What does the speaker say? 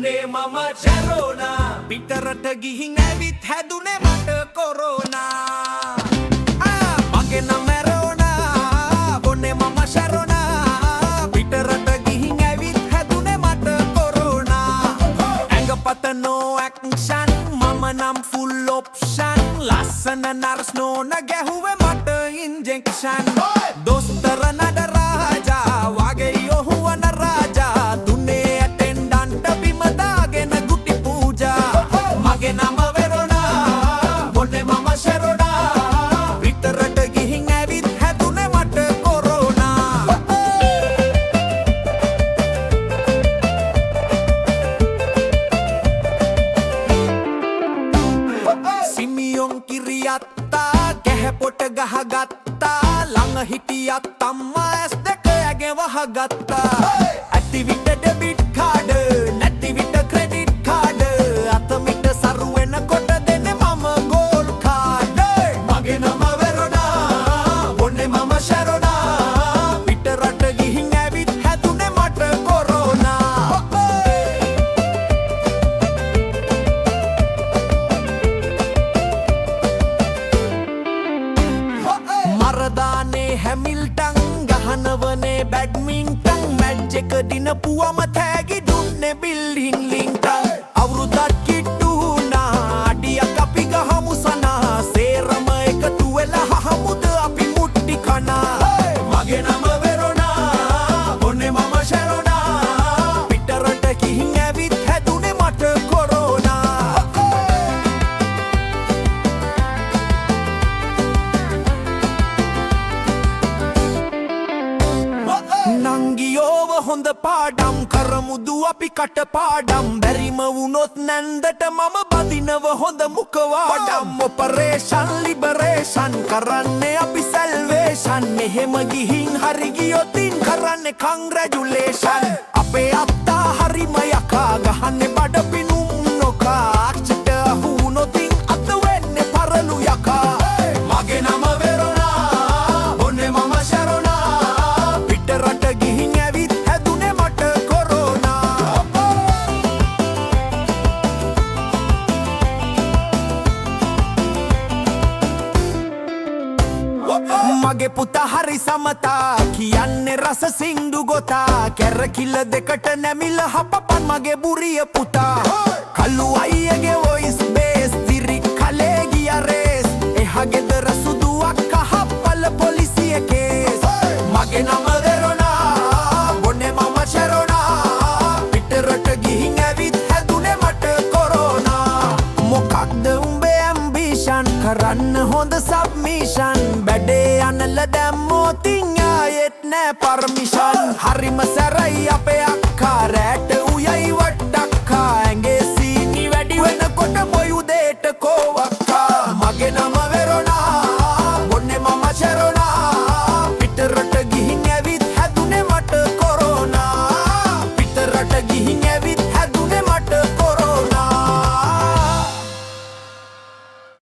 දුන්නේ මම ජැරෝනා පිටරට ගිහින් ඇවිත් හැදුනේ මට කොරෝනා මගේ නම ඇරෝනා බොන්නේ මම ශැරෝනා පිටරට ගිහින් ඇවිත් හැදුනේ මට කොරෝනා ඇඟපත no action මම නම් full option ලස්සන නර්ස් නෝන ගැහුවේ මට ඉන්ජෙක්ෂන් දොස්තර නඩ රාජා වගේ යොහුව නරාජා දුන්නේ ඇටෙන්ඩන්ට බිම දාගෙන ගුටි පූජා මගේ නම වෙරෝනා බොන්නේ මම ශැරෝනා පිටරට ගිහින් ඇවිත් හැදුනේ මට කොරෝනා සිමියොන් කිරියත්තා ගැහැපොට ගහගත්තා ළඟ හිටියත් අම්මා ඇස් දෙක ඇගේ වහගත්තා ඇති විට ඩෙබිට් කාඩ් නැති විට ක්‍රෙඩිට් කාඩ් අතමිට සරු වෙනකොට දෙන්නේ මම ගෝල් කාඩ් මගේ නම වෙරෝනා බොන්නේ මම ශැරෝනා පිටරට ගිහින් ඇවිත් හැදුනේ මට කොරෝනා මරදානේ හැමිල්ටන් ගහනවනේ බැඩ්මින්ටන් මැච් එක දිනපුවම තෑගි දුන්නේ බිල්ඩින් ලින්ටන් අවුරුද්දක් කිට්ටු වුණා අඩියක් අපි ගහමු සනා සේරම එකතු වෙලා හහමුද අපි මුට්ටි කනා මගේ නම වෙරෝනා බොන්නේ මම ශැරෝනා පිටරට ගිහින් ඇවිත් හැදුනේ මට කොරෝනා නංගියෝව හොඳ පාඩම් කරමුදු අපි කට පාඩම් බැරිම වුණොත් නැන්දට මම බදිනව හොඳ මුකවාඩම් ඔපරේෂන් ලිබරේෂන් කරන්නේ අපි සැල්වේෂන් මෙහෙම ගිහින් හරි ගියොතින් කරන්නේ කංග්‍රැජුලේෂන් අපේ අත්තා හරිම යකා ගහන්නේ බඩ පිනුම් නොකා අක්ෂට අහුනොතින් අත වෙන්නේ පරලු යකා මගේ නම වෙරෝනා බොන්නේ මම ශැරෝනා පිටරට ගිහින් ඇවිත් හැදුනේ මට කොරෝනා මගේ පුතා හරි සමතා කියන්නේ රස සිංදු ගොතා කැරකිල්ල දෙකට නැමිල හපපන් මගේ බුරිය පුතා කල්ලු අයියගේ වොයිස් බේස් තිරි කලේ ගිය රේස් එහා ගෙදර සුදුවක් කහප්පල පොලිසිය කේස් මගේ නම වෙරෝනා බොන්නේ මම ශැරෝනා පිටරට ගිහින් ඇවිත් හැදුනේ මට කොරෝනා මොකක්ද උඹේ ඇම්බිෂන් කරන්න හොඳ සබ්මිෂන් බැඩේ යනල දැම්මෝතින් ආයෙත් නෑ පර්මිෂන් හරිම සැරයි අපේ අක්කා රැට